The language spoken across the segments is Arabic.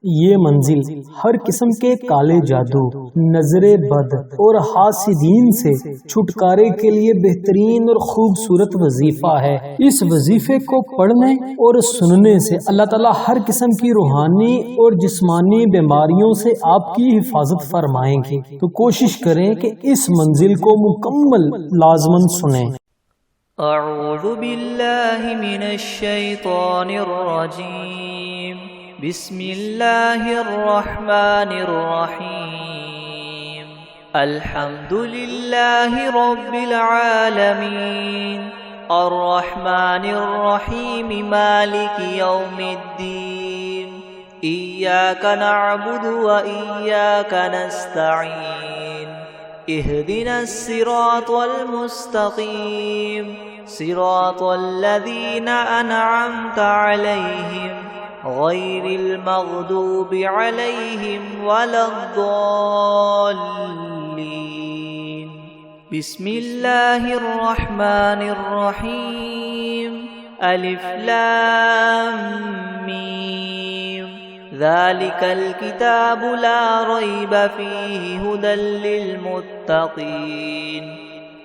ये मंजिल हर किस्म के काले जादू, नजरे बद और हासिदीन से छुटकारे के लिए बेहतरीन और खूबसूरत वजीफा है। इस वजीफे को पढ़ने और सुनने से अल्लाह ताला हर किस्म की रूहानी और जिस्मानी बीमारियों से आपकी हिफाजत फरमाएंगे। तो कोशिश करें कि इस मंजिल को मुकम्मल लाजमन सुने। अऊज़ु बिल्लाहि मिनश शैतानिर रजीम। बिस्मिल्लाहिर रहमानिर रहीम। अल्हम्दुलिल्लाहि रब्बिल आलमीन। अर्रहमानिर रहीम मालिकि यौमिद्दीन। इय्याका नअबुदु व इय्याका नस्तईन। इहदिनस सिरातल मुस्तकीम। सिरातल लज़ीना अनअमता अलैहिम गैरिल मग़दूबि अलैहिम वलद्दॉल्लीन। बिस्मिल्लाहिर रहमानिर रहीम। अलिफ लाम मीम। ज़ालिकल किताबु ला रैब फ़ीहि हुदल लिलमुत्तक़ीन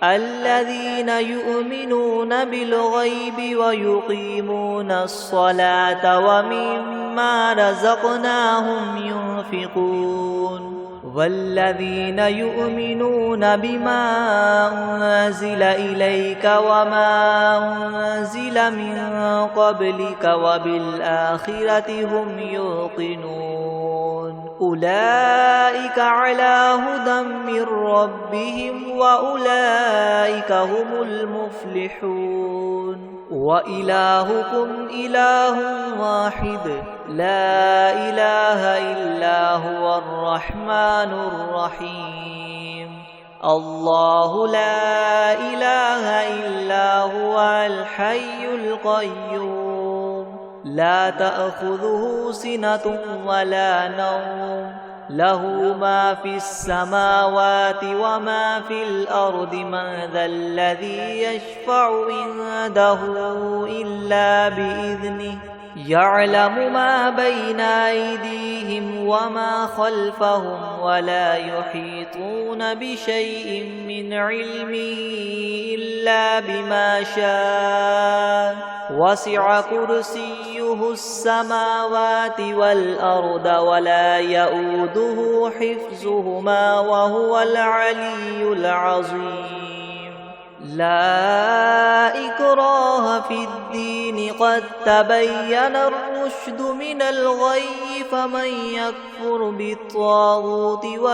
अल्लज़ीना युमिनूना बिलग़ैबि व युक़ीमूनस स्वलात व मिम्मा रज़क़नाहुम युन्फ़िक़ून वल्लज़ीना युमिनूना बिमा उन्ज़िल इलैक व मा उन्ज़िल मिन क़ब्लिक व बिल आखिरति हुम युक़िनून उलाइका अला हुदम मिर रब्बिहिम व उलाइका हुमुल मुफ्लिहून व इलाहुकुम इलाहुन वाहिद ला इलाहा इल्ला हुवर रहमानुर रहीम। अल्लाहु ला इलाहा इल्ला हुवल हय्युल क़य्यूम ला तअख़ुज़ुहु सिनतुन वला नौम लहू मा फ़िस समावाति व मा फ़िल अर्दि मन ज़ल्लज़ी यशफ़अु इंदहु इल्ला बिइज़निहि यअलमु मा बैना अयदीहिम व मा खल्फ़हुम वला युहीतून बिशैइन मिन इल्मिही इल्ला बिमा शाअ वसिअ कुर्सियुहुस समावाति वल अर्द वला यऊदुहु हिफ्ज़ुहुमा व हुवल अलियुल अज़ीम। ला इक्राह फिद्दीन क़द तबय्यन अर्रुश्द मिनल ग़य्य फमन यकफ़ुर बित्ताग़ूत व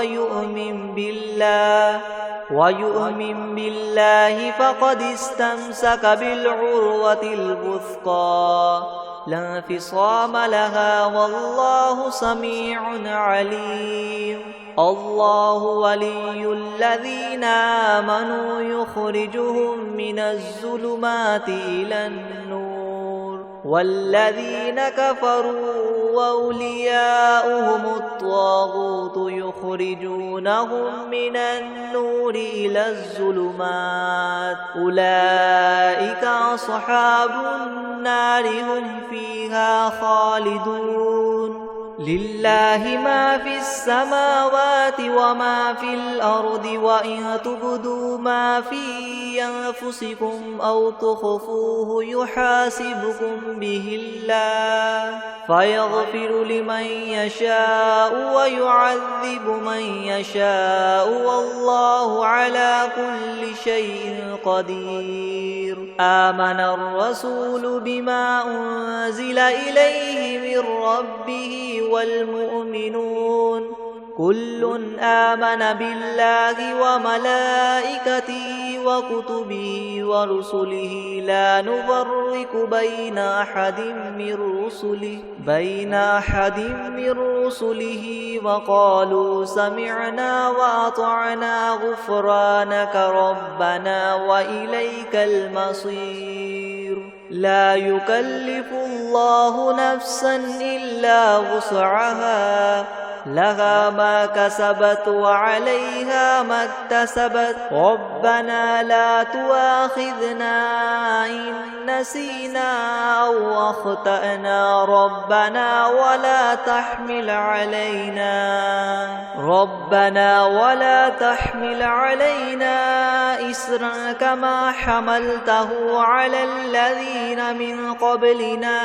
यु'मिन बिल्लाहि फ़क़द इस्तमसक बिलउर्वतिल वुथक़ा ला इंफ़िसाम लहा वल्लाहु समीउन अलीम। अल्लाहु वलियुल्लज़ीना आमनू युख़रिजुहुम मिनज़्ज़ुलुमाति इलन्नूर वल्लज़ीना कफ़रू औलियाउहुमुत्ताग़ूत युख़रिजूनहुम मिनन्नूरि इलज़्ज़ुलुमात उलाइका अस्हाबुन नारि हुम फ़ीहा ख़ालिदून। लिल्लाहि मा फ़िस समावाति व मा फ़िल अर्दि व इन तुब्दू मा फ़ी अनफुसिकुम औ तुख़्फ़ूहु युहासिबकुम बिहिल्लाह फ़यग़फ़िरु लिमन यशाअ व युअज़्ज़िबु मन यशाअ वल्लाहु अला कुल्लि शैइन क़दीर। आमनर रसूलु बिमा उन्ज़िल इलैहि मिर रब्बिहि वल मुअमिनून कुल्लुन आमन बिल्लाहि व मलाइकतिहि व कुतुबिहि व रुसुलिहि ला नुफ़र्रिक़ु बैन अहदिम मिर रुसुलिहि व क़ालू समिअना व अतअना गुफ़्रानक रब्बना व इलैकल मसीर। ला युकल्लिफ़ुल्लाहु नफ़्सन इल्ला إلا وسعها لها ما كسبت وعليها ما اكتسبت ربنا لا تؤاخذنا إن نسينا أو أخطأنا ربنا ولا تحمل علينا إسرا كما حملته على الذين من قبلنا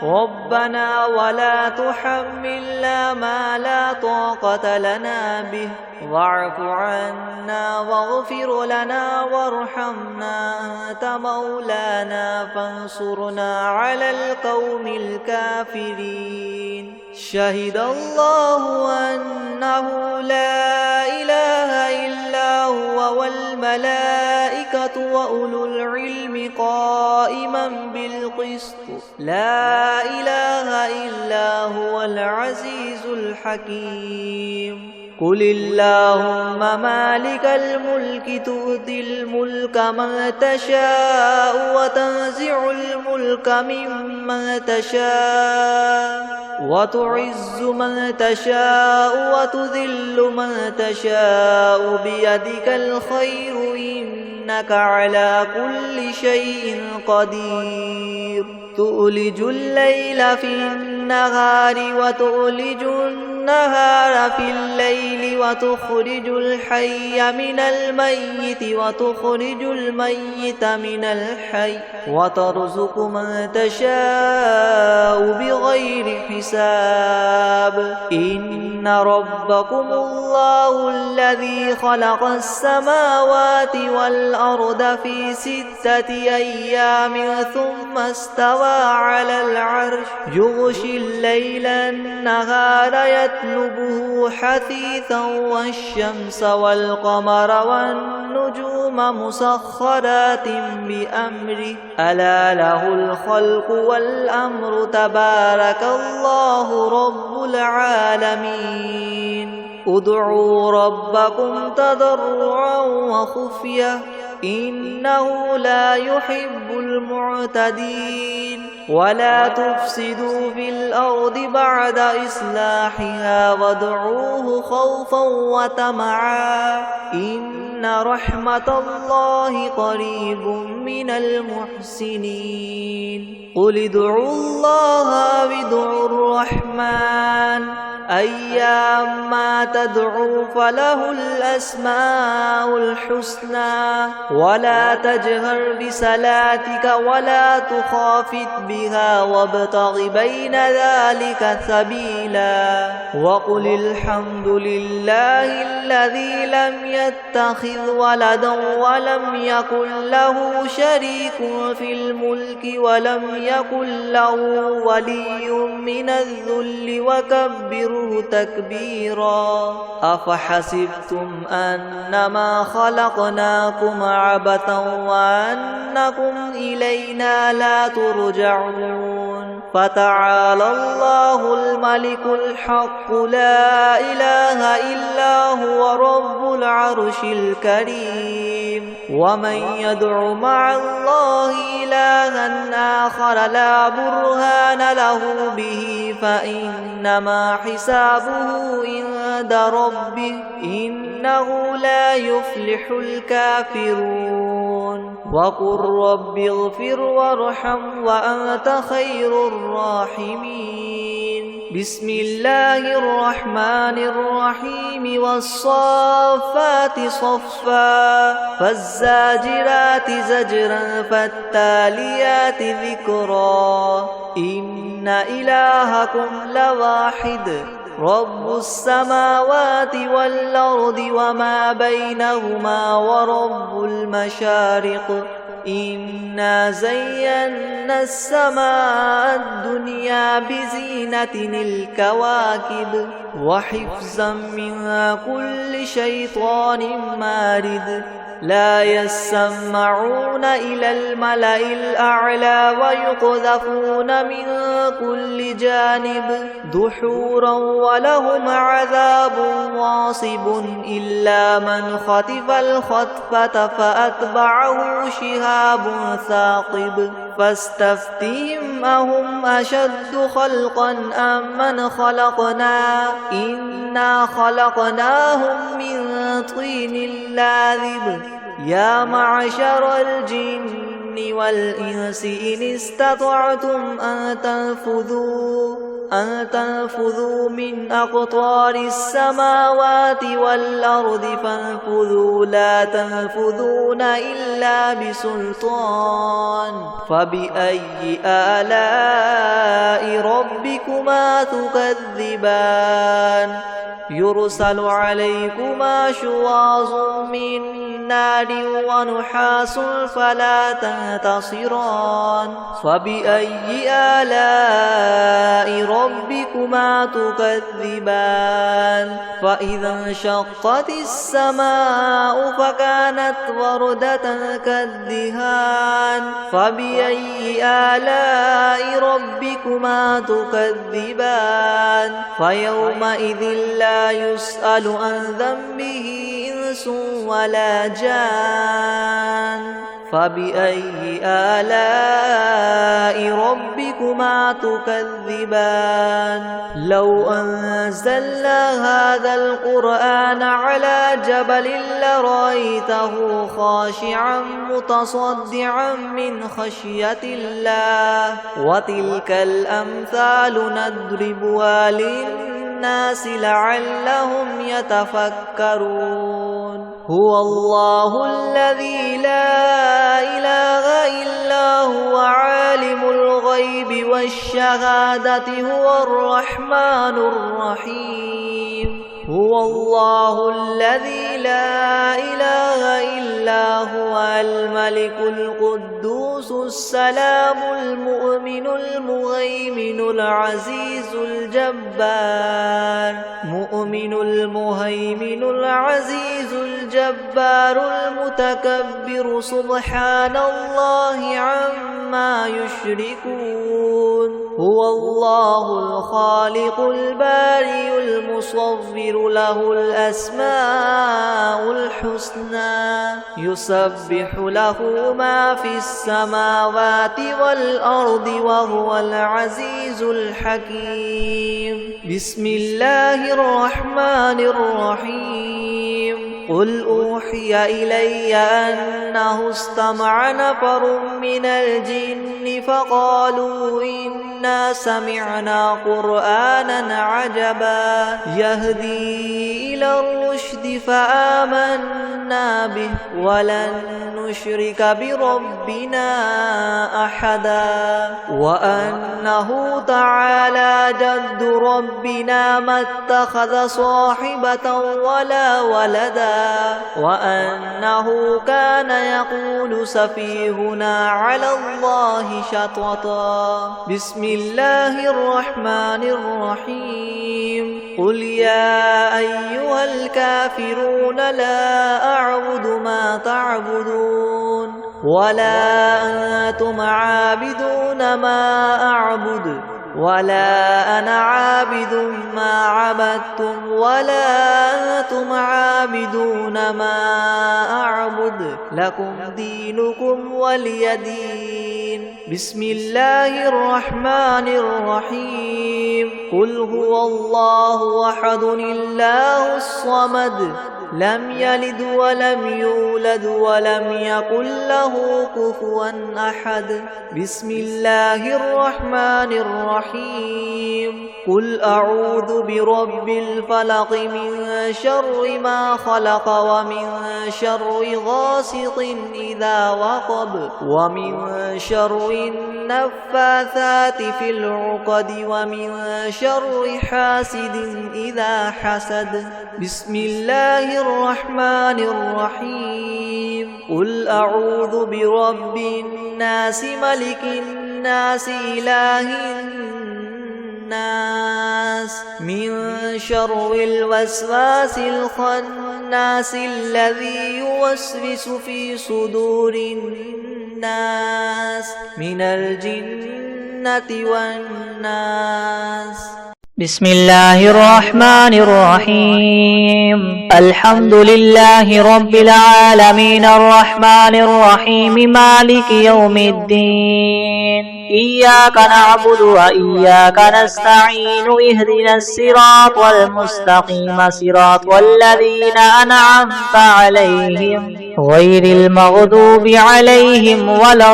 ربنا ولا تحملنا ما لا طاقة لنا به واعف عنا واغفر لنا وارحمنا أنت مولانا فانصرنا على القوم الكافرين شهد الله أنه لا إله إلا هو والملائكة وأولو العلم قائما بالقسط لا إله إلا هو العزيز الحكيم قل اللهم مالك الملك تؤتي الملك من تشاء وتنزع الملك ممن تشاء وتعز من تشاء وتذل من تشاء بيدك الخير إنك على كل شيء قدير تؤلج الليل في النهار وتؤلج النهار في الليل وتخرج الحي من الميت وتخرج الميت من الحي وترزق من تشاء بغير حساب إن ربكم الله الذي خلق السماوات والأرض في 6 أيام ثم استوى على العرش يغشي الليل النهار يطلبه حثيثا والشمس والقمر والنجوم مسخرات بأمره ألا له الخلق والأمر تبارك الله رب العالمين ادعوا ربكم تضرعا وخفية إنه لا يحب المعتدين ولا تفسدوا في الأرض بعد إصلاحها وادعوه خوفا وطمعا إن رحمة الله قريب من المحسنين قل ادعوا الله وادعوا الرحمن أيما تدعوا فله الأسماء الحسنى ولا تجهر بصلاتك ولا تخافت بها وابتغ بين ذلك سبيلا وقل الحمد لله الذي لم يتخذ ولدا ولم يكن له شريك في الملك ولم يكن له ولي من الذل وكبره تكبيرا أفحسبتم أنما خلقناكم عبثا وأنكم إلينا لا ترجعون فتعالى الله الملك الحق لا إله إلا هو رب العرش الكريم ومن يدع مع الله إلها آخر لا برهان له به فإنما حسابه عند ربه إنه لا يفلح الكافرون وقل رب اغفر وارحم وأنت خير الراحمين بسم الله الرحمن الرحيم والصافات صفا فالزاجرات زجرا فالتاليات ذكرا إن إلهكم لواحد رب السماوات والأرض وما بينهما ورب المشارق إنا زينا السماء الدنيا بزينة الكواكب وحفظا من كل شيطان مارد لا يسمعون إلى الملأ الأعلى ويقذفون من كل جانب دحورا ولهم عذاب واصب إلا من خطف الخطفة فأتبعه شهاب ثاقب فاستفتهم أهم أشد خلقا أم من خلقنا إنا خلقناهم من طين لاذب يا معشر الجن والإنس إن استطعتم أن تنفذوا من أقطار السماوات والأرض فانفذوا لا تنفذون إلا بسلطان فبأي آلاء ربكما تكذبان يرسل عليكما شواظ من نار ونحاس فلا تنتصران فبأي آلاء ربكما تكذبان فإذا انشقت السماء فكانت وردة كالدهان فبأي آلاء ربكما تكذبان فيومئذ لا يسأل عن ذنبه إنس ولا جان فبأي آلاء ربكما تكذبان لو أنزلنا هذا القرآن على جبل لرأيته خاشعا متصدعا من خشية الله وتلك الأمثال نضربها للناس لعلهم يتفكرون هو الله الذي لا إله إلا هو عالم الغيب والشهادة هو الرحمن الرحيم هو الله الذي لا إله إلا هو الملك القدوس السلام المؤمن المهيمن العزيز الجبار مؤمن المهيمن العزيز الجبار المتكبر سبحان الله عما يشركون هو الله الخالق البارئ المصور له الأسماء الحسنى يسبح له ما في السماوات والأرض وهو العزيز الحكيم بسم الله الرحمن الرحيم قل أوحي إلي أنه استمع نفر من الجن فقالوا إنا سمعنا قرآنا عجبا يهدي إلى الرشد فآمنا به ولن نشرك بربنا أحدا وأنه تعالى جد ربنا ما اتخذ صاحبة ولا ولدا وأنه كان يقول سفيهنا على الله شططا بسم الله الرحمن الرحيم قل يا أيها الكافرون لا أعبد ما تعبدون ولا أنتم عابدون ما أعبد ولا أنا عابد ما عبدتم ولا أنتم عابدون ما أعبد لكم دينكم ولي دين بسم الله الرحمن الرحيم قل هو الله أحد الله الصمد لم يلد ولم يولد ولم يكن له كفوا أحد بسم الله الرحمن الرحيم قل أعوذ برب الفلق من شر ما خلق ومن شر غاسق إذا وقب ومن شر النفاثات في العقد ومن شر حاسد إذا حسد بسم الله الرحمن الرحيم قل أعوذ برب الناس ملك الناس إله الناس من شر الوسواس الخناس الذي يوسوس في صدور الناس من الجنة والناس. بسم الله الرحمن الرحيم. الحمد لله رب العالمين الرحمن الرحيم مالك يوم الدين. إياك نعبد وإياك نستعين اهدنا الصراط المستقيم صراط الذين أنعمت عليهم غير المغضوب عليهم ولا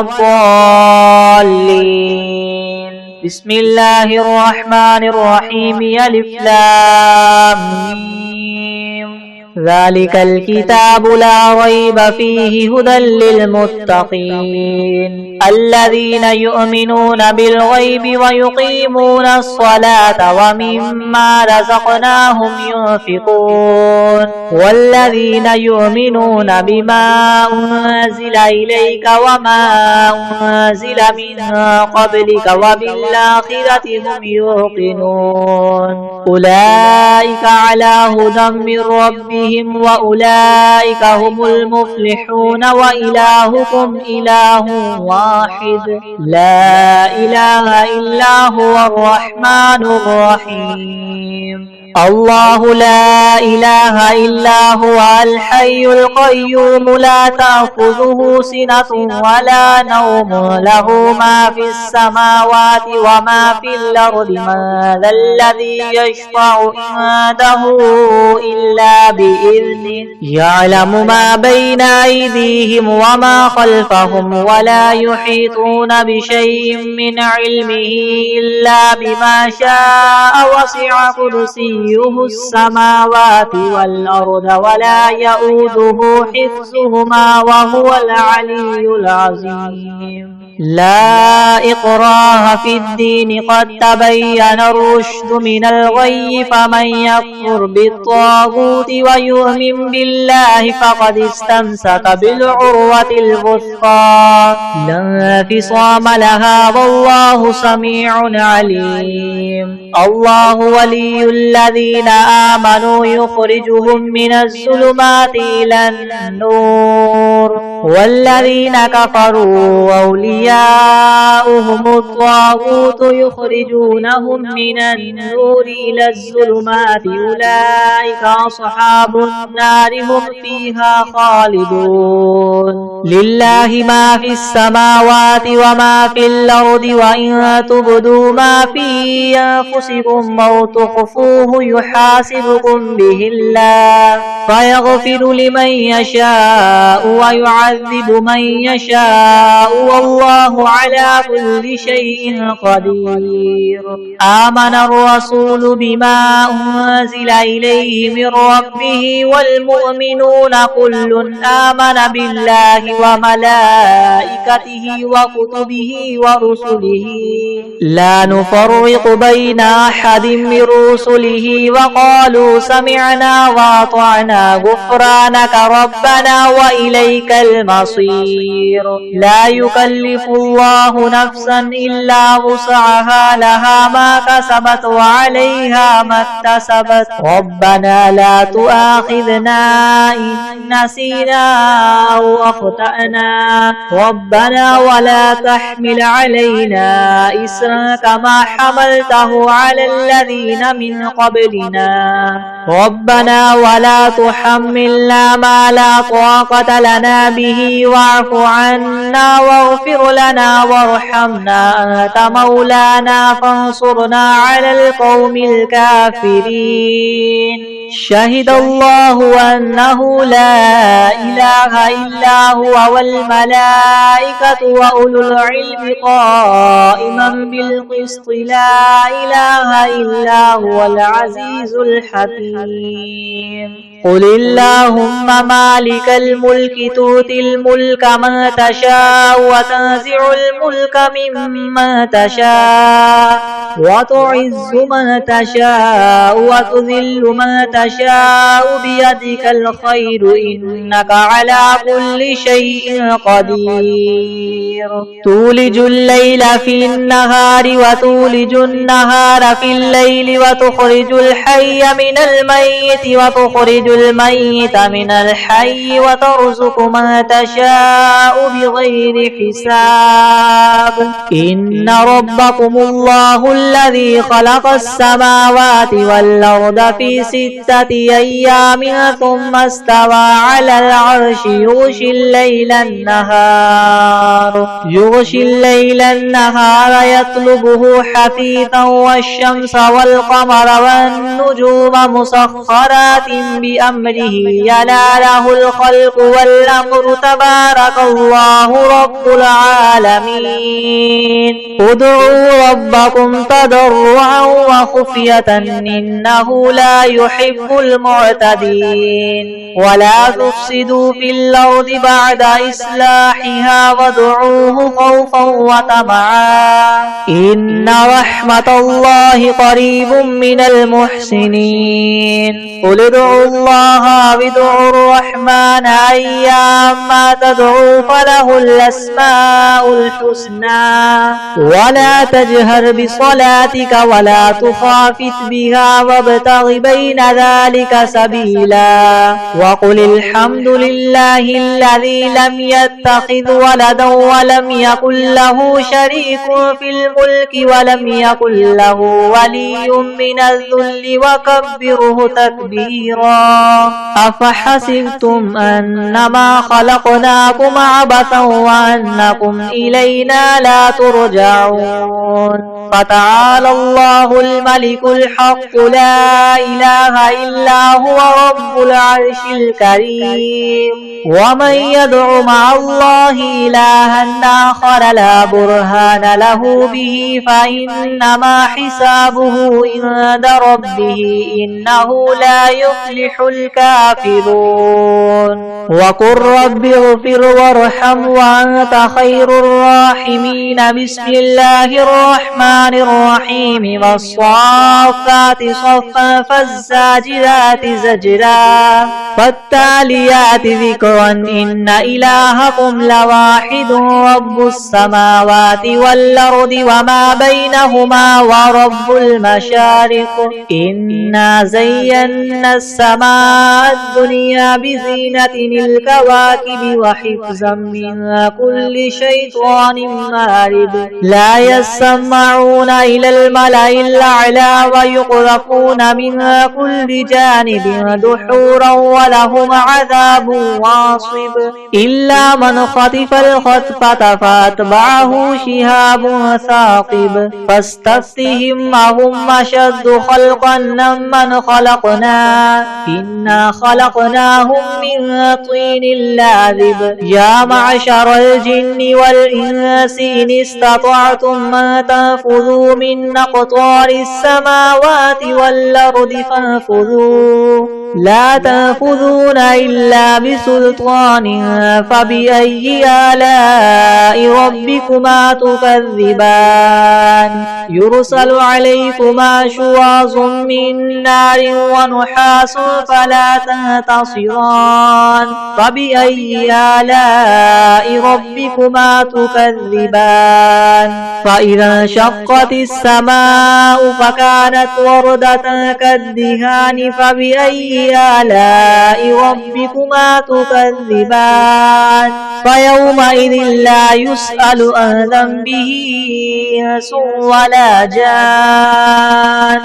الضالين. بسم الله الرحمن الرحيم ألف لام ميم. ذلك الكتاب لا ريب فيه هدى للمتقين الذين يؤمنون بالغيب ويقيمون الصلاة ومما رزقناهم ينفقون والذين يؤمنون بما أنزل إليك وما أنزل من قبلك وبالآخرة هم يوقنون أولئك على هدى من ربهم وأولئك هم المفلحون. وإلهكم إله واحد لا إله إلا هو الرحمن الرحيم. الله لا إله إلا هو الحي القيوم لا تأخذه سنة ولا نوم له ما في السماوات وما في الأرض من ذا الذي يشفع عنده إلا بإذنه يعلم ما بين أيديهم وما خلفهم ولا يحيطون بشيء من علمه إلا بما شاء وسع كرسيه السماوات والأرض ولا يؤوده حفظهما وهو العلي العظيم. لا إكراه في الدين قد تبين الرشد من الغي فمن يكفر بالطاغوت ويؤمن بالله فقد استمسك بالعروة الوثقى لا انفصام لها والله سميع عليم. الله ولي الذين آمنوا يخرجهم من الظلمات إلى النور والذين كفروا أولياؤهم الطاغوت يخرجونهم من النور إلى الظلمات أولئك أصحاب النار هم فيها خالدون. لله ما في السماوات وما في الأرض وإن تبدوا ما في أنفسكم أو تخفوه يحاسبكم به الله فيغفر لمن يشاء ويعذب من يشاء والله على كل شيء قدير. آمن الرسول بما أنزل إليه من ربه والمؤمنون كل آمن بالله وملائكته وكتبه ورسله لا نفرق بين أحد من رسله وقالوا سمعنا وأطعنا غفرانك ربنا وإليك المصير. لا يكلف الله نفسا إلا وسعها لها ما كسبت وعليها ما اكتسبت ربنا لا تؤاخذنا إن نسينا أو أخطأنا ربنا ولا تحمل علينا إسرا كما حملته على الذين من قبلنا ربنا ولا تحملنا ما لا طاقة لنا به واعف عنا واغفر لنا وارحمنا أنت مولانا فانصرنا على القوم الكافرين. شهد الله أنه لا إله إلا هو والملائكة وأولو العلم قائما بالقسط لا إله إلا هو العزيز الحكيم. قل اللهم مالك الملك تؤتي الملك من تشاء وتنزع الملك ممن تشاء وتعز من تشاء وتذل من تشاء بيدك الخير إنك على كل شيء قدير تولج الليل في النهار وتولج النهار في الليل وتخرج الحي من الميت وتخرج الميت من الحي وترزق من تشاء بغير حساب إن ربكم الله الذي خلق السماوات والأرض في 6 أيام ثم استوى على العرش يغشي الليل النهار يطلبه حثيثا والشمس والقمر والنجوم مسخرات بأمره يلا له الخلق والأمر تبارك الله رب العالمين ادعوا ربكم تضرعا وخفية إنه لا يحب المعتدين ولا تفسدوا في الأرض بعد إصلاحها وادعوه خوفا وطمعا إن رحمة الله قريب من المحسنين قل ادعوا الله وادعوا الرحمن أيما تدعوا فله الأسماء الحسنى ولا تجهر بصلاتك ولا تخافت بها وابتغ بين ذلك سبيلا وقل الحمد لله الذي لم يتخذ ولدا ولم يكن له شريك في الملك ولم يكن له ولي من الذل وكبره تكبيرا أفحسبتم أنما خلقناكم عبثا وأنكم إلينا لا ترجعون فتعالى الله الملك الحق لا إله إلا هو رب العرش الكريم ومن يدع مع الله إلها آخر لا برهان له به فإنما حسابه عند ربه إنه لا يفلح الكافرون وقل رب اغفر وارحم وأنت خير الراحمين بسم الله الرحمن الرحيم والصافات صفا فالزاجرات زجرا فالتاليات ذكرا إن إلهكم لواحد رب السماوات والأرض وما بينهما ورب المشارق إنا زينا السماء الدنيا بزينة الكواكب وحفظا من كل شيطان مارد لا يسمعون إلى الملأ الأعلى ويقذفون من كل جانب دحورا ولهم عذاب واصب إلا من خطف الخطفة فأتبعه شهاب ثاقب فاستفتهم أهم أشد خلقا ممن خلقنا إنا خلقناهم من طين لاذب يا معشر الجن والإنس إن استطعتم ما تنفذوا من أقطار السماوات والأرض فانفذوا لا تنفذون إلا بسلطان فبأي آلاء ربكما تكذبان يرسل عليكما شواظ من نار ونحاس فلا تنتصران فبأي آلاء ربكما تكذبان فإذا انشقت السماء فكانت وردة كالدهان فبأي آلاء ربكما تكذبان فيومئذ لا يسأل عن ذنبه إنس ولا جان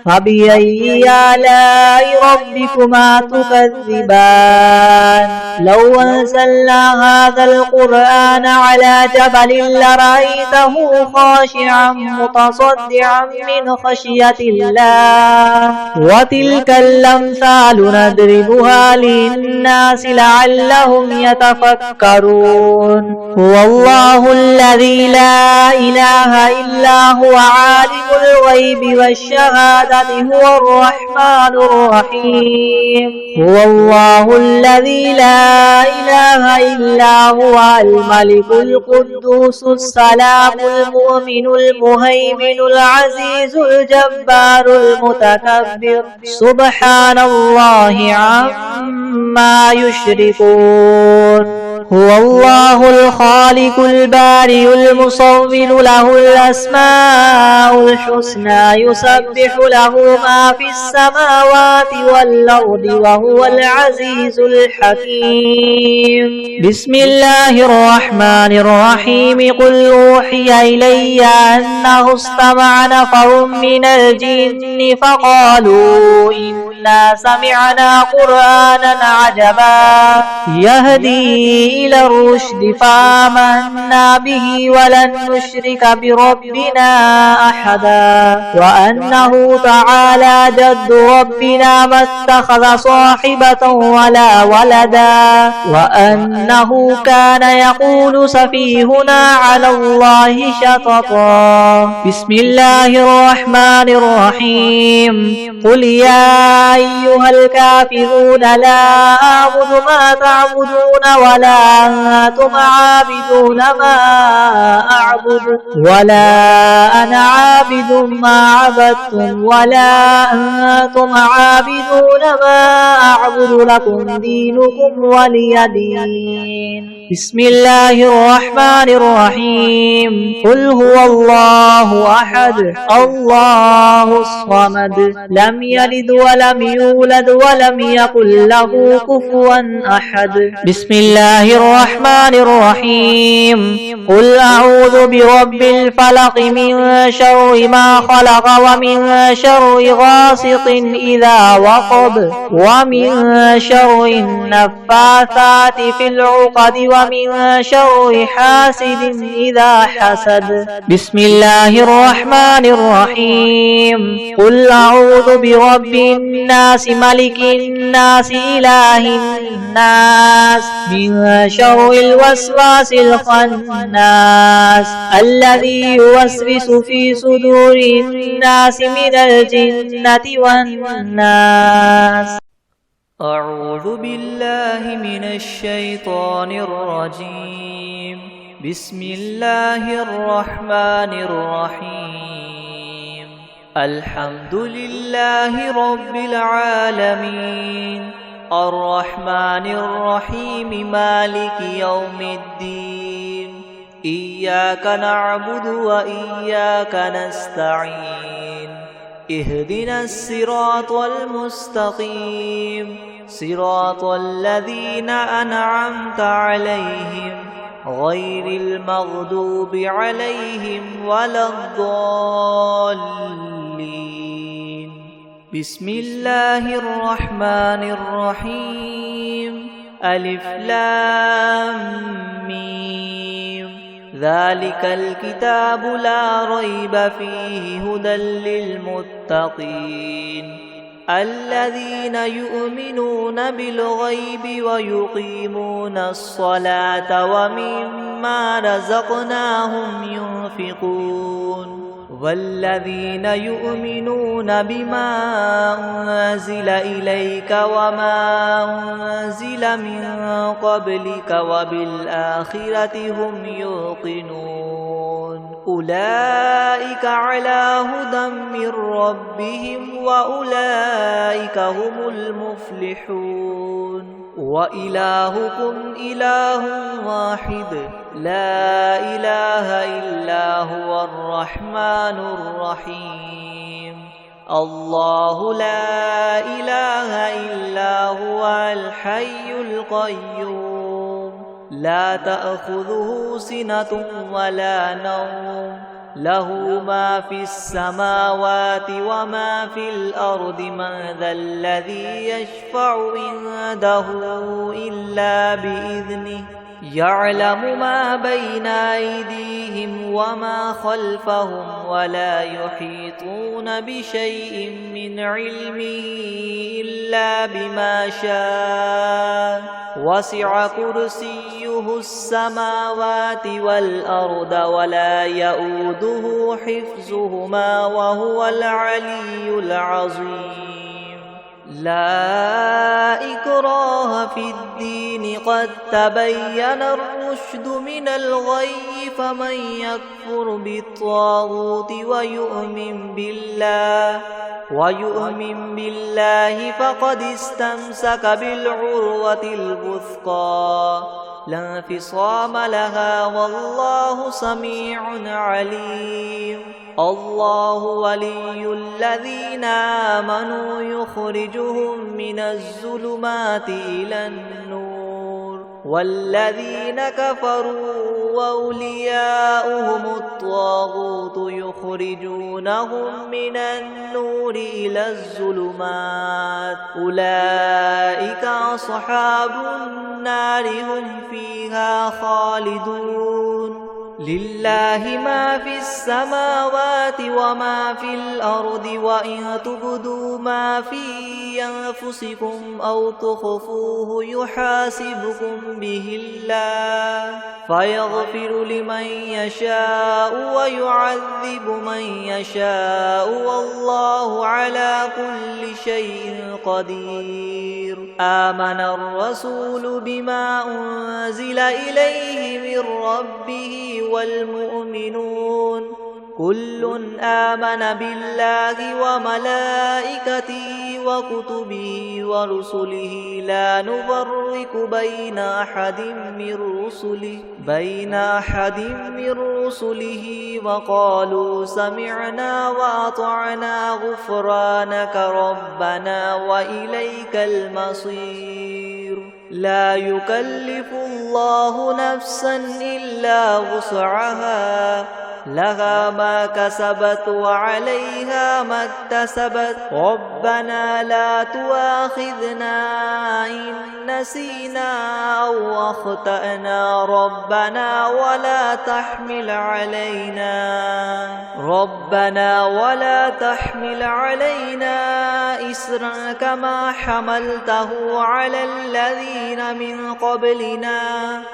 فبأي آلاء ربكما تكذبان لو أنزلنا هذا القرآن على جبل لرأيته خاشعا متصدعا من خشية الله وتلك الأمثال نضربها للناس لعلهم يتفكرون هو الله الذي لا إله إلا هو عالم الغيب والشهادة هو الرحمن الرحيم هو الله الذي لا لا إله إلا هو الملك القدوس السلام المؤمن المهيمن العزيز الجبار المتكبر سبحان الله عما يشركون. هو الله الخالق البارئ المصور له الأسماء الحسنى يسبح له ما في السماوات والأرض وهو العزيز الحكيم. بسم الله الرحمن الرحيم. قل أوحي إلي أنه استمع نفر من الجن فقالوا إنا سمعنا قرآنا عجبا يهدي إلى الرشد فآمنا به ولن نشرك بربنا أحدا وأنه تعالى جد ربنا ما اتخذ صاحبة ولا ولدا وأنه كان يقول سفيهنا على الله شططا. بسم الله الرحمن الرحيم. قل يا أيها الكافرون لا أعبد ما تعبدون ولا أنتم عابدون ما أعبد ولا أنا عابد ما عبدتم ولا أنتم عابدون ما أعبد لكم دينكم ولي دين. بسم الله الرحمن الرحيم. قل هو الله أحد الله الصمد لم يلد ولم يولد ولم يكن له كفوا أحد. بسم الله الرحمن الرحيم. قل أعوذ برب الفلق من شر ما خلق ومن شر غاسق إذا وقب ومن شر النفاثات في العقد ومن شر حاسد إذا حسد. بسم الله الرحمن الرحيم. قل أعوذ برب الناس ملك الناس إله الناس من شر الوسواس الخناس الذي يوسوس في صدور الناس من الجنة والناس. أعوذ بالله من الشيطان الرجيم. بسم الله الرحمن الرحيم. الحمد لله رب العالمين الرحمن الرحيم مالك يوم الدين إياك نعبد وإياك نستعين اهدنا الصراط المستقيم صراط الذين أنعمت عليهم غير المغضوب عليهم ولا الضالين. بسم الله الرحمن الرحيم. ألف لام ميم. ذلك الكتاب لا ريب فيه هدى للمتقين الذين يؤمنون بالغيب ويقيمون الصلاة ومما رزقناهم ينفقون والذين يؤمنون بما أنزل إليك وما أنزل من قبلك وبالآخرة هم يوقنون أولئك على هدى من ربهم وأولئك هم المفلحون. وإلهكم إله واحد لا إله إلا هو الرحمن الرحيم. الله لا إله إلا هو الحي القيوم لا تأخذه سنة ولا نوم له ما في السماوات وما في الأرض من ذا الذي يشفع عنده إلا بإذنه يعلم ما بين أيديهم وما خلفهم ولا يحيطون بشيء من علمه إلا بما شاء وسع كرسيه السماوات والأرض ولا يؤوده حفظهما وهو العلي العظيم. لا إكراه في الدين قد تبين الرشد من الغي فمن يكفر بالطاغوت ويؤمن بالله فقد استمسك بالعروة الوثقى لا انفصام لها والله سميع عليم. الله ولي الذين آمنوا يخرجهم من الظلمات إلى النور والذين كفروا أولياؤهم الطاغوت يخرجونهم من النور إلى الظلمات أولئك أصحاب النار هم فيها خالدون. لله ما في السماوات وما في الأرض وإن تبدوا ما في أنفسكم أو تخفوه يحاسبكم به الله فيغفر لمن يشاء ويعذب من يشاء والله على كل شيء قدير. آمن الرسول بما أنزل إليه من ربه والمؤمنون كل آمن بالله وملائكته وكتبه ورسله لا نفرق بين أحد من رسله وقالوا سمعنا وأطعنا غفرانك ربنا وإليك المصير. لا يكلف الله نفسا إلا وسعها لها ما كسبت وعليها ما اكتسبت ربنا لا تؤاخذنا إن نسينا أو أخطأنا ربنا ولا تحمل علينا إسرا كما حملته على الذين من قبلنا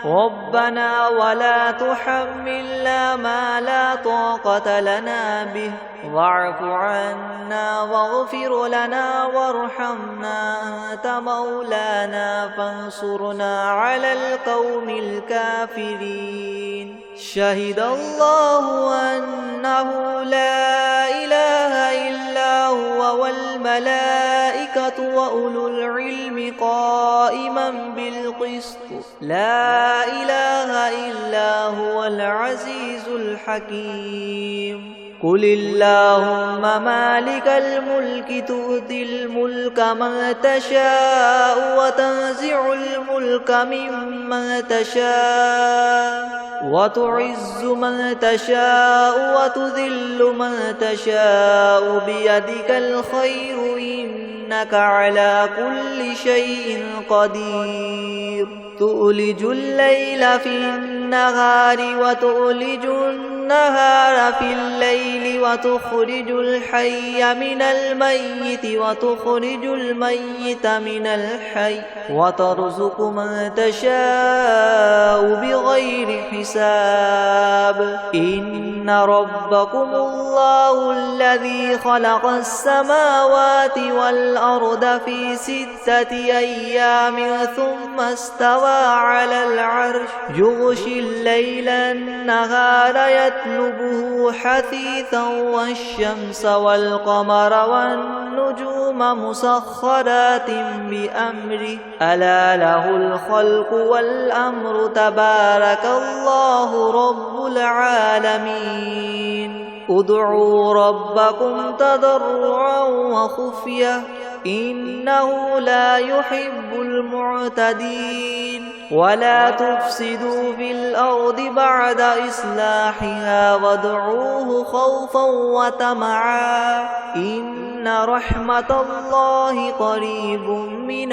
ربنا ولا تحملنا ما لا طاقة لنا به واعف عنا واغفر لنا وارحمنا أنت مولانا فانصرنا على القوم الكافرين. شهد الله أنه لا إله إلا هو والملائكة وأولو العلم قائما بالقسط لا إله إلا هو العزيز الحكيم. قل اللهم مالك الملك تؤتي الملك من تشاء وتنزع الملك ممن تشاء وتعز من تشاء وتذل من تشاء بيدك الخير إنك على كل شيء قدير. تؤلج الليل في النهار وتؤلج النهار في الليل وتخرج الحي من الميت وتخرج الميت من الحي وترزق من تشاء بغير حساب. إن ربكم الله الذي خلق السماوات والأرض في 6 أيام ثم استوى على العرش يغشي الليل النهار يطلبه حثيثا والشمس والقمر والنجوم مسخرات بأمره ألا له الخلق والأمر تبارك الله رب العالمين. ادعوا ربكم تضرعا وخفية إنه لا يحب المعتدين. ولا تفسدوا في الأرض بعد إصلاحها وادعوه خوفا وطمعا إن رحمة الله قريب من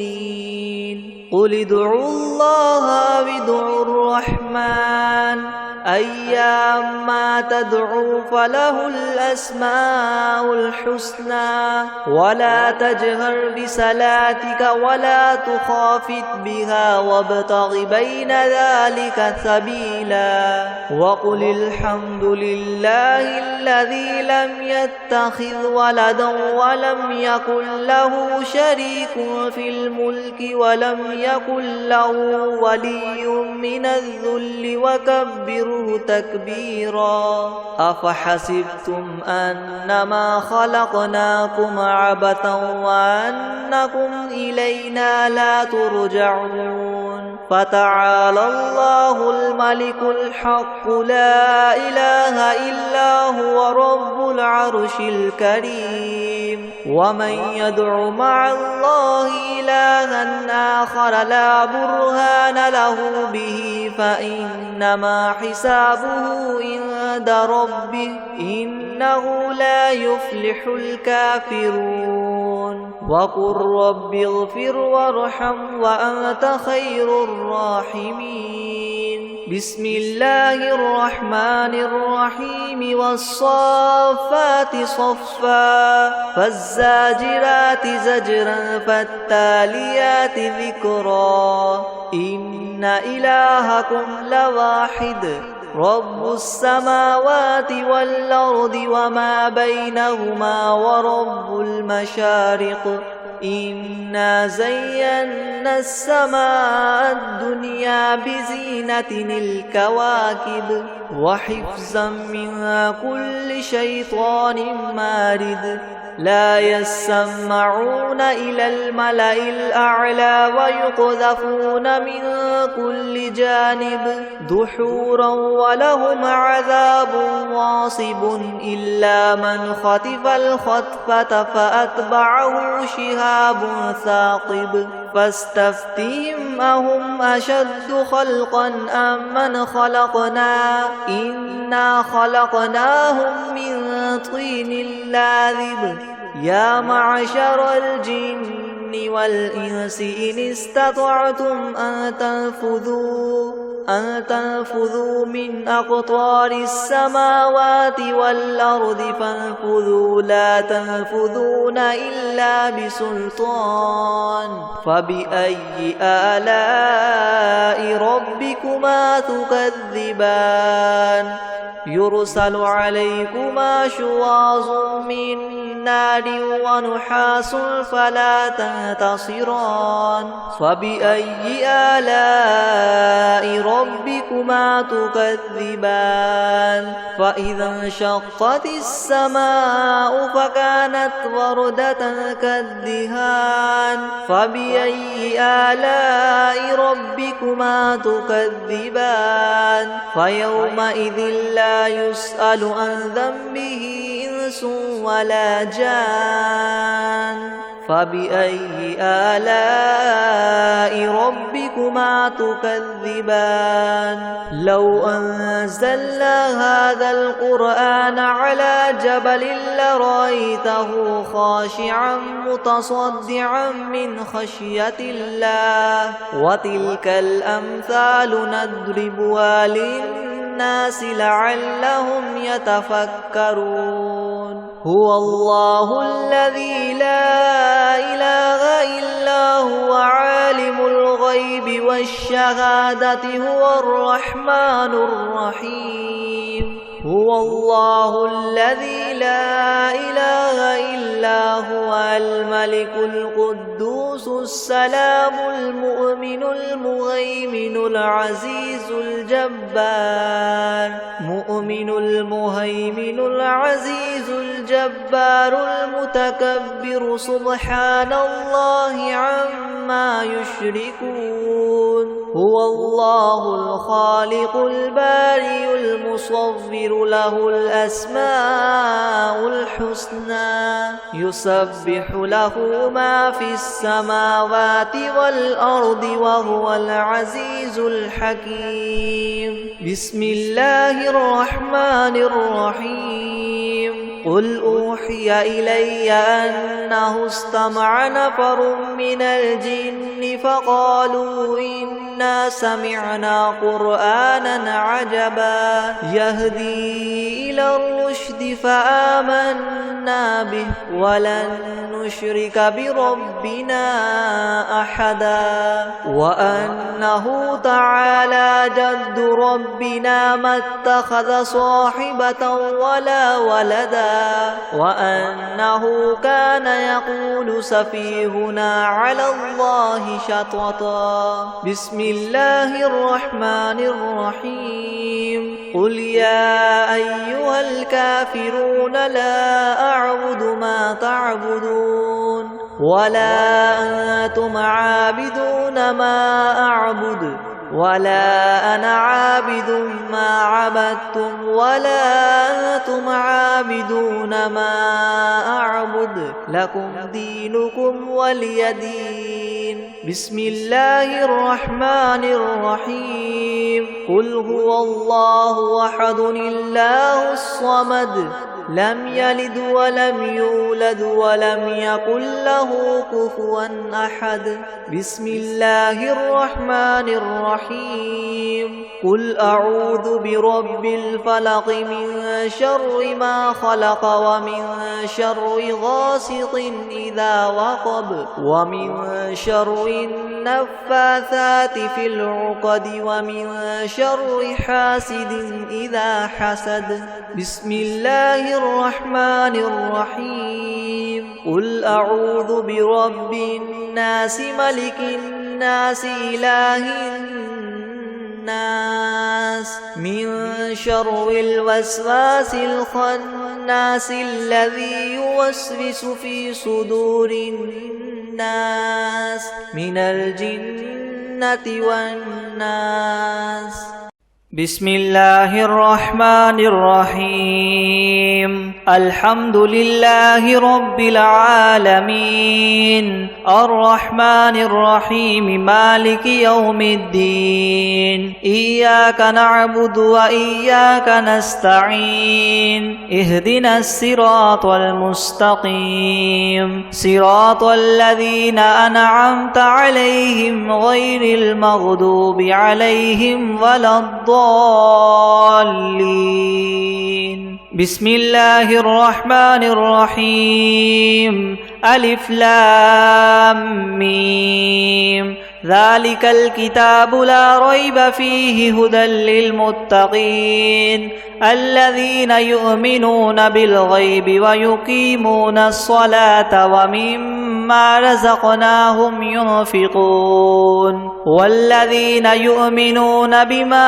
المحسنين. قل ادعوا الله أو ادعوا الرحمن أيما تدعو فله الأسماء الحسنى ولا تجهر بصلاتك ولا تخافت بها وابتغ بين ذلك سبيلا وقل الحمد لله الذي لم يتخذ ولدا ولم يكن له شريك في الملك ولم يكن له ولي من الذل وكبره تكبيرا أفحسبتم أنما خلقناكم عبثا وأنكم إلينا لا ترجعون فتعالى الله الملك الحق لا إله إلا هو رب العرش الكريم ومن يدع مع الله إلها آخر لا برهان له به فإنما حسابه عند ربه إنه لا يفلح الكافرون وقل رب اغفر وارحم وأنت خير الراحمين بسم الله الرحمن الرحيم والصافات صفا فالزاجرات زجرا فالتاليات ذكرا إن إلهكم لواحد رب السماوات والأرض وما بينهما ورب المشارق إنا زينا السماء الدنيا بزينة الكواكب وحفظا من كل شيطان مارد لا يسمعون إلى الملأ الأعلى ويقذفون من كل جانب دحورا ولهم عذاب واصب إلا من خطف الخطفة فأتبعه شهاب ثاقب فاستفتهم أهم أشد خلقا أم من خلقنا إنا خلقناهم من طين لاذب يا معشر الجن والإنس إن استطعتم أن تنفذوا من أقطار السماوات والأرض فانفذوا لا تنفذون إلا بسلطان فبأي آلاء ربكما تكذبان يرسل عليكما شواظ من نار ونحاس فلا تنتصران فبأي آلاء ربكما تكذبان فإذا انشقت السماء فكانت وردة كالدهان فبأي آلاء ربكما تكذبان فيومئذ لا يسأل عن ذنبه إنس ولا جان فبأي آلاء ربكما تكذبان لو أنزلنا هذا القرآن على جبل لرأيته خاشعا متصدعا من خشية الله وتلك الأمثال نضربها للناس لعلهم يتفكرون هو الله الذي لا إله إلا هو عالم الغيب والشهادة هو الرحمن الرحيم هو الله الذي لا إله إلا هو الملك القدوس السلام المؤمن المهيمن العزيز الجبار مؤمن المهيمن العزيز الجبار المتكبر سبحان الله عما يشركون هو الله الخالق البارئ المصور له الأسماء الحسنى يسبح له ما في السماوات والأرض وهو العزيز الحكيم بسم الله الرحمن الرحيم قل أوحي إلي أنه استمع نفر من الجن فقالوا إنا سمعنا قرآنا عجبا يهدي إلى الرشد فآمنا به ولن نشرك بربنا أحدا وأنه تعالى جد ربنا ما اتخذ صاحبة ولا ولدا وأنه كان يقول سفيهنا على الله شططا بسم الله الرحمن الرحيم قل يا أيها الكافرون لا أعبد ما تعبدون ولا أنتم عابدون ما أعبد ولا أنا عابد ما عبدتم ولا أنتم عابدون ما أعبد لكم دينكم ولي دين بسم الله الرحمن الرحيم قل هو الله أحد الله الصمد لم يلد ولم يولد ولم يكن له كفوا أحد بسم الله الرحمن الرحيم قل أعوذ برب الفلق من شر ما خلق ومن شر غاسق إذا وقب ومن شر النفاثات في العقد ومن شر حاسد إذا حسد بسم الله الرحمن الرحيم قل أعوذ برب الناس ملك الناس إله الناس من شر الوسواس الخناس الذي يوسوس في صدور الناس من الجنة والناس بسم الله الرحمن الرحيم الحمد لله رب العالمين الرحمن الرحيم مالك يوم الدين إياك نعبد وإياك نستعين اهدنا الصراط المستقيم صراط الذين أنعمت عليهم غير المغضوب عليهم ولا الضالين بسم الله الرحمن الرحيم ألف لام ميم ذلك الكتاب لا ريب فيه هدى للمتقين الذين يؤمنون بالغيب ويقيمون الصلاة ومما رزقناهم ينفقون والذين يؤمنون بما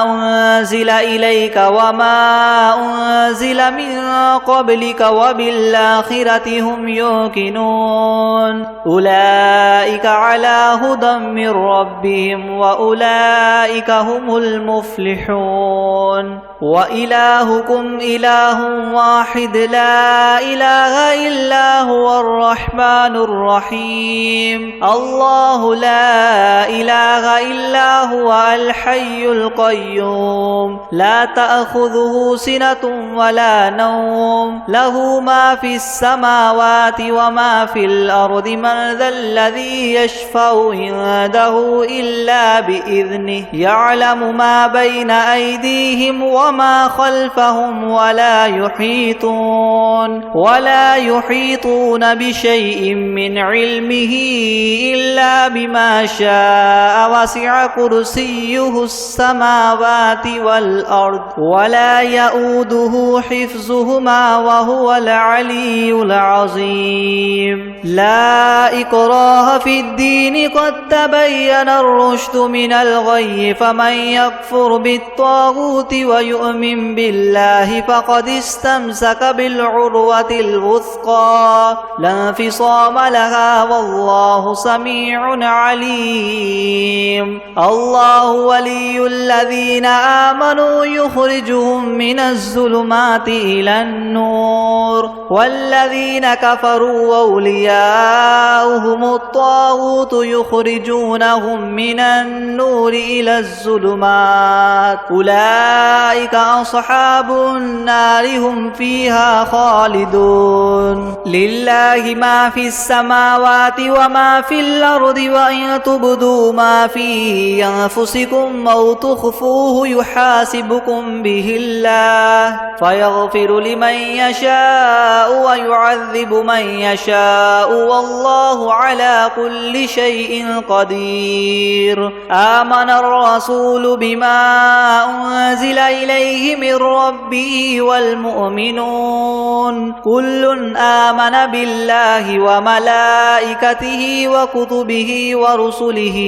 أنزل إليك وما أنزل من قبلك وبالآخرة هم يوقنون أولئك على هدى من ربهم وأولئك هم المفلحون وإلهكم إله واحد لا إله إلا هو الرحمن الرحيم الله لا إله إلا هو الحي القيوم لا تأخذه سنة ولا نوم له ما في السماوات وما في الأرض من ذا الذي يشفع عنده إلا بإذنه يعلم ما بين أيديهم وما خلفهم ولا يحيطون بشيء من علمه إلا بما شاء وسع كرسيه السماوات والأرض ولا يؤوده حفظهما وهو العلي العظيم لا إكراه في الدين قد تبين الرشد من الغي فمن يكفر بالطاغوت ويؤمن بالله فقد استمسك بالعروة الوثقى لا انفصام لها والله سميع عليم الله ولي الذين آمنوا يخرجهم من الظلمات إلى النور والذين كفروا أولياؤهم الطاغوت يخرجونهم من النور إلى الظلمات أولئك أصحاب النار هم فيها خالدون لله ما في السماوات وما في الأرض وإن تبدوا ما في أنفسكم أو تخفوه يحاسبكم به الله فيغفر لمن يشاء ويعذب من يشاء والله على كل شيء قدير آمن الرسول بما أنزل إليه من ربه والمؤمنون كل آمن بالله وملائكته وكتبه ورسله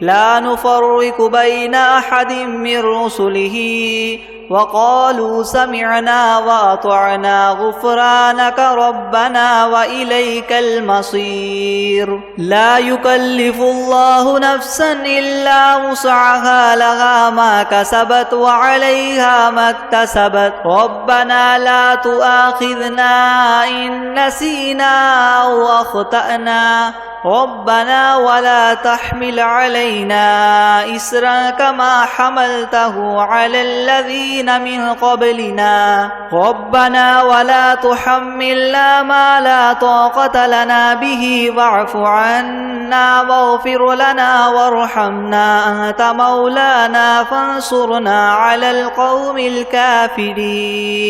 لا نفرق بين أحد من رسله وقالوا سمعنا وأطعنا غفرانك ربنا وإليك المصير لا يكلف الله نفسا إلا وسعها لها ما كسبت وعليها ما اكتسبت ربنا لا تؤاخذنا إن نسينا أو أخطأنا ربنا ولا تحمل علينا إسرا كما حملته على الذين من قبلنا ربنا ولا تحملنا ما لا طاقة لنا به واعف عنا واغفر لنا وارحمنا أنت مولانا فانصرنا على القوم الكافرين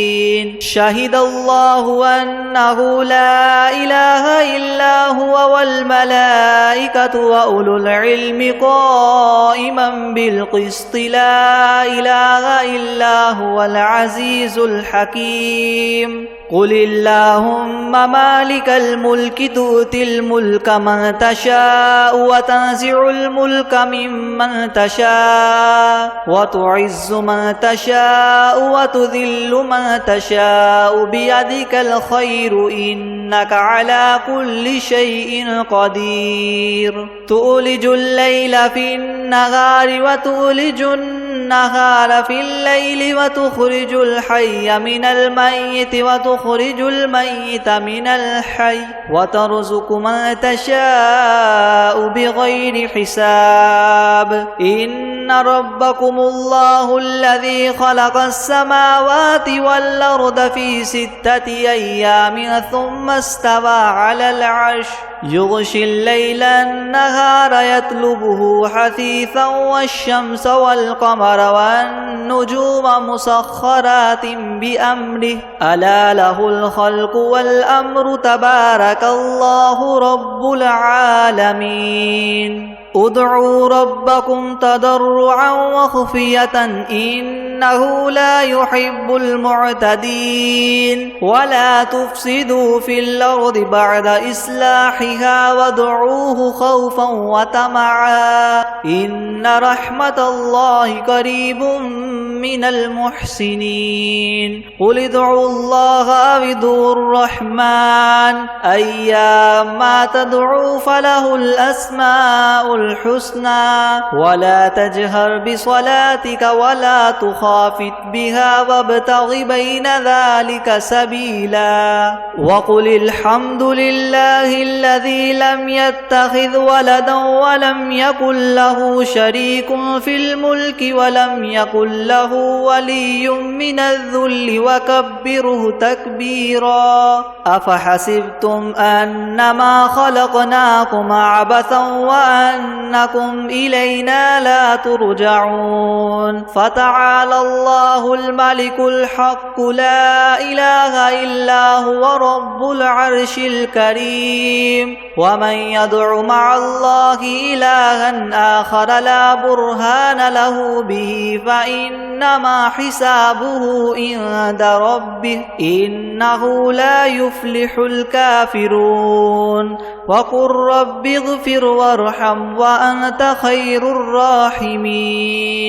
شهد الله أنه لا إله إلا هو والملائكة وأولو العلم قائما بالقسط لا إله إلا هو العزيز الحكيم قل اللهم مالك الملك تؤتي الملك من تشاء وتنزع الملك ممن تشاء وتعز من تشاء وتذل من تشاء بيدك الخير إنك على كل شيء قدير تولج الليل في النهار وتولج النهار في الليل وتخرج الحي من الميت وتخرج الميت من الحي وترزق من تشاء بغير حساب إن ربكم الله الذي خلق السماوات والأرض في 6 أيام ثم استوى على العرش يغشي الليل النهار يطلبه حثيثا والشمس والقمر والنجوم مسخرات بأمره ألا له الخلق والأمر تبارك الله رب العالمين ادعوا ربكم تضرعا وخفية إنه لا يحب المعتدين ولا تفسدوا في الأرض بعد إصلاحها وادعوه خوفا وطمعا إن رحمة الله قريب من المحسنين قل ادعوا الله أو ادعوا الرحمن أيما تدعوا فله الأسماء الحسنى ولا تجهر بصلاتك ولا تخافت بها وابتغ بين ذلك سبيلا وقل الحمد لله الذي لم يتخذ ولدا ولم يكن له شريك في الملك ولم يكن له ولي من الذل وكبره تكبيرا أفحسبتم أنما خلقناكم عبثا وأنكم إلينا لا ترجعون فتعالى الله الملك الحق لا إله إلا هو رب العرش الكريم ومن يدع مع الله إلها آخر لا برهان له به فإنما حسابه عند ربه إنه لا يفلح الكافرون وقل رب اغفر وارحم وأنت خير الراحمين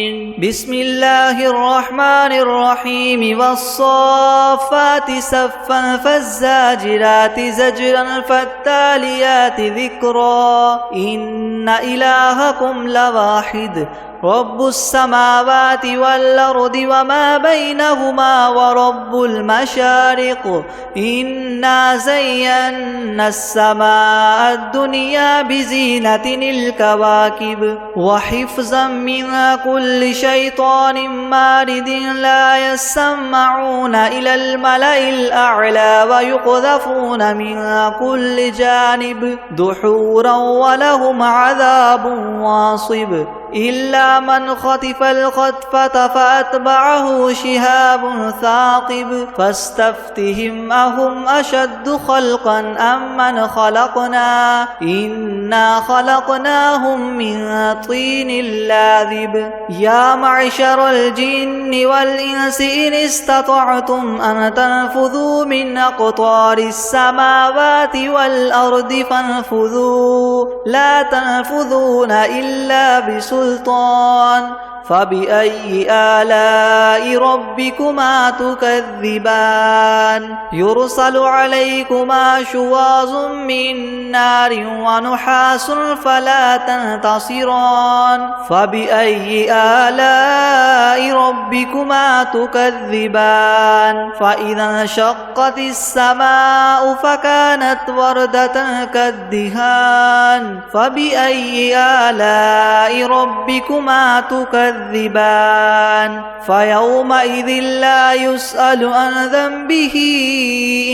بسم الله الرحمن الرحيم والصافات صفا فالزاجرات زجرا فالتاليات ذكرا إن إلهكم لواحد رب السماوات والأرض وما بينهما ورب المشارق إنا زينا السماء الدنيا بزينة الكواكب وحفظا من كل شيطان مارد لا يسمعون إلى الملأ الأعلى ويقذفون من كل جانب دحورا ولهم عذاب واصب إلا من خطف الخطفة فأتبعه شهاب ثاقب فاستفتهم أهم أشد خلقا أم من خلقنا إنا خلقناهم من طين لاذب يا معشر الجن والإنس إن استطعتم أن تنفذوا من أقطار السماوات والأرض فانفذوا لا تنفذون إلا بسلطان فبأي آلاء ربكما تكذبان يرسل عليكما شواظ من نار ونحاس فلا تنتصران فبأي آلاء ربكما تكذبان فإذا انشقت السماء فكانت وردة كالدهان فبأي آلاء ربكما تكذبان فيومئذ لا يسأل عن ذنبه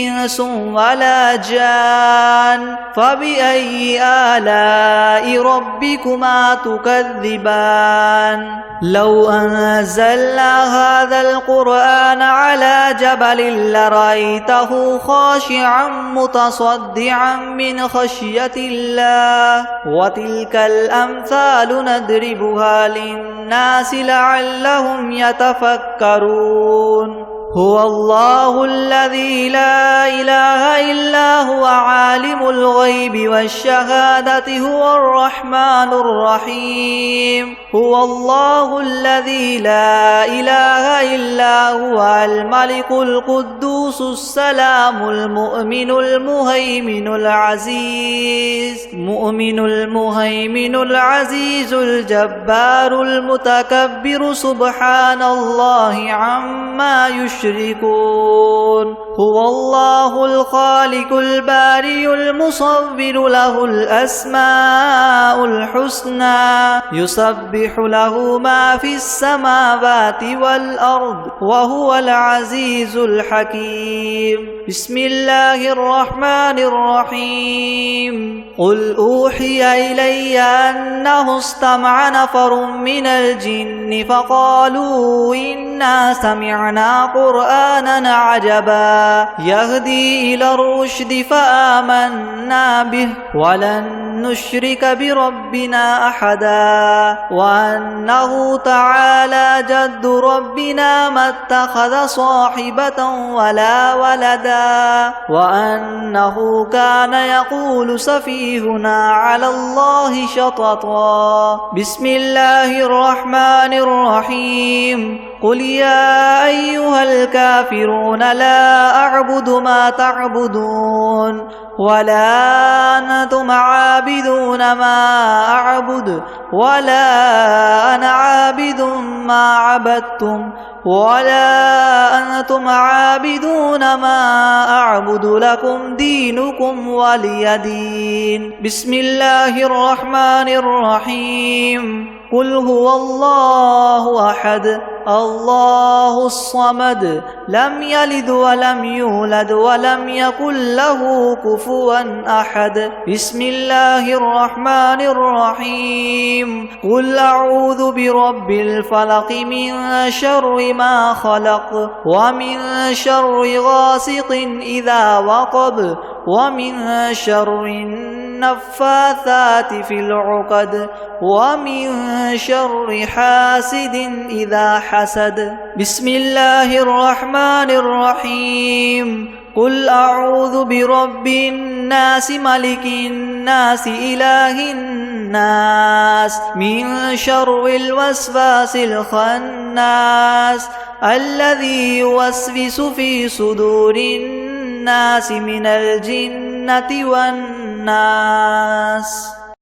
إنس ولا جان فبأي آلاء ربكما تكذبان لو أنزلنا هذا القرآن على جبل لرأيته خاشعا متصدعا من خشية الله وتلك الأمثال نضربها للناس لعلهم يتفكرون هو الله الذي لا إله إلا هو عالم الغيب والشهادة هو الرحمن الرحيم هو الله الذي لا إله إلا هو الملك القدوس السلام المؤمن المهيمن العزيز الجبار المتكبر سبحان الله عما يشركون هو الله الخالق البارئ المصور له الأسماء الحسنى يسبح له ما في السماوات والأرض وهو العزيز الحكيم بسم الله الرحمن الرحيم قل أوحي إلي أنه استمع نفر من الجن فقالوا إنا سمعنا قرآنا عجبا يهدي إلى الرشد فآمنا به ولن نشرك بربنا أحدا وأنه تعالى جد ربنا ما اتخذ صاحبة ولا ولدا وأنه كان يقول سفيهنا على الله شططا بسم الله الرحمن الرحيم قل يا أيها الكافرون لا أعبد ما تعبدون ولا أنتم عابدون ما أعبد ولا أنا عابد ما عبدتم ولا أنتم عابدون ما أعبد لكم دينكم ولي دين بسم الله الرحمن الرحيم قل هو الله أحد الله الصمد لم يلد ولم يولد ولم يكن له كفوا أحد بسم الله الرحمن الرحيم قل أعوذ برب الفلق من شر ما خلق ومن شر غاسق إذا وقب ومن شر النفاثات في العقد ومن شر حاسد إذا حسد بسم الله الرحمن الرحيم قل أعوذ برب الناس ملك الناس إله الناس من شر الوسواس الخناس الذي يوسوس في صدور الناس من الجنة والناس